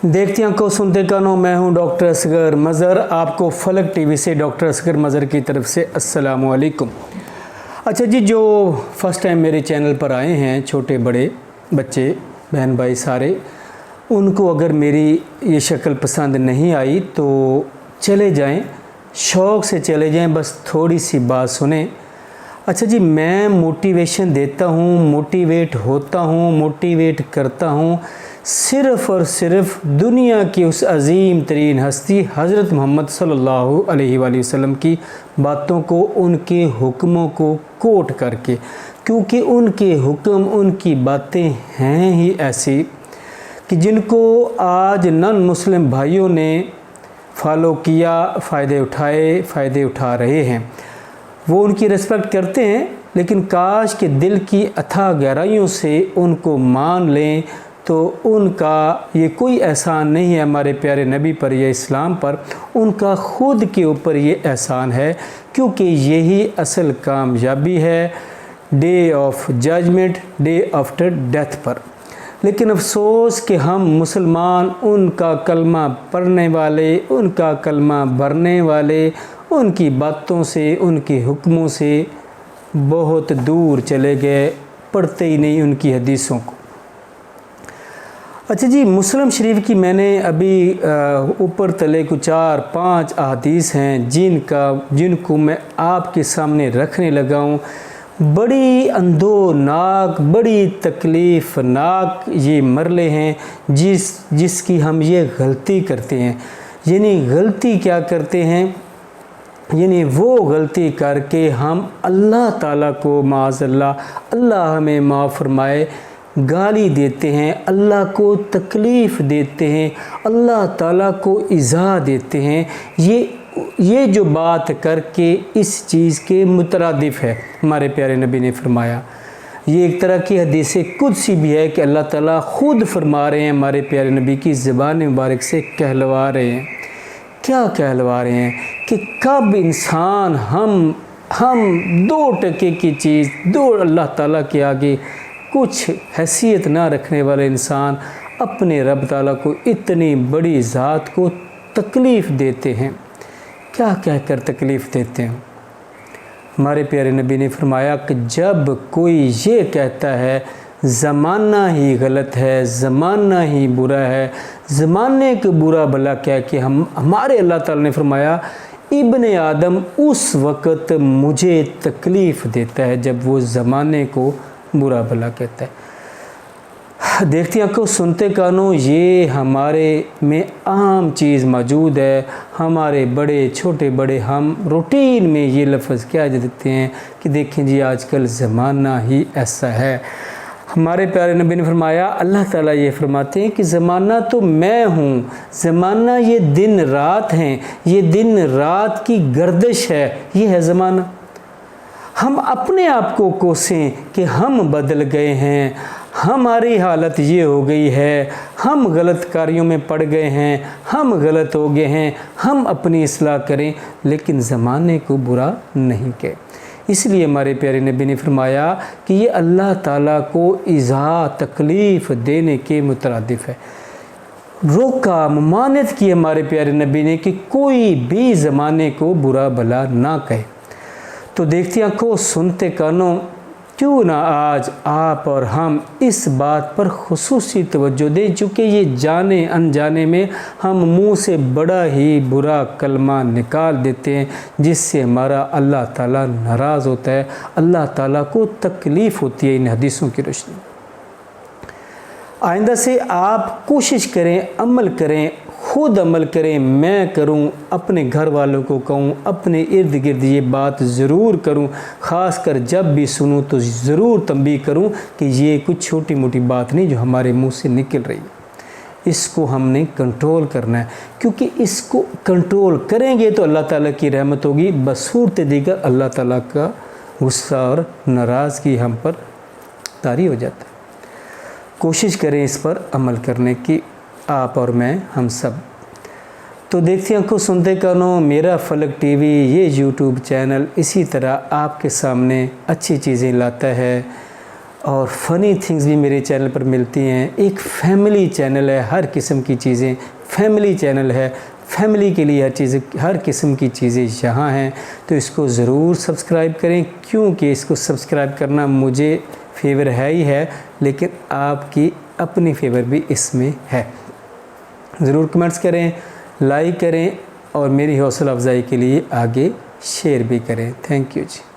देखती आंखों सुनते कानों, मैं हूं डॉक्टर असगर मज़हर। आपको फलक टीवी से डॉक्टर असगर मज़हर की तरफ से अस्सलामु अलैकुम। अच्छा जी, जो फर्स्ट टाइम मेरे चैनल पर आए हैं, छोटे बड़े बच्चे बहन भाई सारे, उनको अगर मेरी ये शक्ल पसंद नहीं आई तो चले जाएं, शौक़ से चले जाएं, बस थोड़ी सी बात सुने। अच्छा जी, मैं मोटिवेशन देता हूँ, मोटिवेट होता हूँ, मोटिवेट करता हूँ सिर्फ़ और सिर्फ़ दुनिया की उस अज़ीम तरीन हस्ती हज़रत मोहम्मद सल्लल्लाहु अलैहि वसल्लम की बातों को, उनके हुक्मों को कोट करके, क्योंकि उनके हुक्म, उनकी बातें हैं ही ऐसी कि जिनको आज नॉन मुस्लिम भाइयों ने फॉलो किया, फ़ायदे उठा रहे हैं। वो उनकी रिस्पेक्ट करते हैं, लेकिन काश के दिल की अथाह गहराइयों से उनको मान लें तो उनका ये कोई एहसान नहीं है हमारे प्यारे नबी पर या इस्लाम पर, उनका ख़ुद के ऊपर ये एहसान है, क्योंकि यही असल कामयाबी है day of judgement, day after death पर। लेकिन अफसोस कि हम मुसलमान उनका कलमा पढ़ने वाले, उनका कलमा भरने वाले, उनकी बातों से, उनके हुक्मों से बहुत दूर चले गए, पढ़ते ही नहीं उनकी हदीसों को। अच्छा जी, मुस्लिम शरीफ की मैंने अभी ऊपर तले को 4-5 अहादीस हैं जिनको मैं आपके सामने रखने लगा हूँ। बड़ी अंदोनाक, बड़ी तकलीफ़नाक ये मरले हैं जिसकी हम ये गलती करते हैं। यानी गलती क्या करते हैं, यानी वो गलती करके हम अल्लाह ताला को माज़अल्लाह, अल्लाह हमें माफ़ फरमाए, गाली देते हैं, अल्लाह को तकलीफ़ देते हैं, अल्लाह ताला को इज़ा देते हैं। ये जो बात करके इस चीज़ के मुतरादिफ़ है। हमारे प्यारे नबी ने फरमाया, ये एक तरह की हदीस कुदसी भी है कि अल्लाह ताला ख़ुद फरमा रहे हैं, हमारे प्यारे नबी की ज़बान मुबारक से कहलवा रहे हैं। क्या कहलवा रहे हैं कि कब इंसान हम 2% की चीज़, दो अल्लाह ताला के आगे कुछ हैसियत ना रखने वाले इंसान अपने रब ताला को, इतनी बड़ी ज़ात को तकलीफ़ देते हैं। क्या कह कर तकलीफ़ देते हैं? हमारे प्यारे नबी ने फरमाया कि जब कोई ये कहता है ज़माना ही गलत है, ज़माना ही बुरा है, ज़माने को बुरा भला क्या कि हमारे अल्लाह ताला ने फरमाया इब्ने आदम उस वक़्त मुझे तकलीफ़ देता है जब वो ज़माने को बुरा भला कहता है। देखती आंखों सुनते कानों, ये हमारे में आम चीज़ मौजूद है। हमारे बड़े छोटे बड़े हम रूटीन में ये लफ्ज़ क्या देते हैं कि देखें जी आजकल ज़माना ही ऐसा है। हमारे प्यारे नबी ने फरमाया, अल्लाह ताला ये फरमाते हैं कि ज़माना तो मैं हूँ, ज़माना ये दिन रात हैं, ये दिन रात की गर्दिश है, ये है ज़माना। हम अपने आप को कोसें कि हम बदल गए हैं, हमारी हालत ये हो गई है, हम गलत कार्यों में पड़ गए हैं, हम गलत हो गए हैं, हम अपनी इस्लाह करें, लेकिन ज़माने को बुरा नहीं कहें। इसलिए हमारे प्यारे नबी ने फरमाया कि ये अल्लाह ताला को इज़ा, तकलीफ़ देने के मुतरादिफ़ है। रोका, ममानत की हमारे प्यारे नबी ने कि कोई भी ज़माने को बुरा भला ना कहे। तो देखती आंखों सुनते कानों, क्यों ना आज आप और हम इस बात पर खुसूसी तवज्जो दें, चूँकि ये जाने अनजाने में हम मुंह से बड़ा ही बुरा कलमा निकाल देते हैं जिससे हमारा अल्लाह ताला नाराज़ होता है, अल्लाह ताला को तकलीफ़ होती है इन हदीसों की रोशनी। आइंदा से आप कोशिश करें, अमल करें, खुद अमल करें, मैं करूं, अपने घर वालों को कहूं, अपने इर्द गिर्द ये बात ज़रूर करूं, ख़ास कर जब भी सुनूं तो ज़रूर तंबीह करूं कि ये कुछ छोटी मोटी बात नहीं जो हमारे मुंह से निकल रही है। इसको हमने कंट्रोल करना है, क्योंकि इसको कंट्रोल करेंगे तो अल्लाह ताला की रहमत होगी, बसूरत दीगर अल्लाह ताला का गुस्सा और नाराज़गी हम पर तारी हो जाता है। कोशिश करें इस पर अमल करने की, आप और मैं, हम सब। तो देखते आंखों सुनते कानों, मेरा फलक टीवी ये यूट्यूब चैनल इसी तरह आपके सामने अच्छी चीज़ें लाता है, اور فنی تھنگز بھی میرے چینل پر ملتی ہیں. ایک فیملی چینل ہے, ہر قسم کی چیزیں فیملی چینل ہے, فیملی کے لیے ہر قسم کی چیزیں یہاں ہیں. تو اس کو ضرور سبسکرائب کریں, کیونکہ اس کو سبسکرائب کرنا مجھے فیور ہے ہی ہے, لیکن آپ کی اپنی فیور بھی اس میں ہے. ضرور کمنٹس کریں, لائک کریں اور میری حوصلہ افزائی کے لیے آگے شیئر بھی کریں. Thank you G.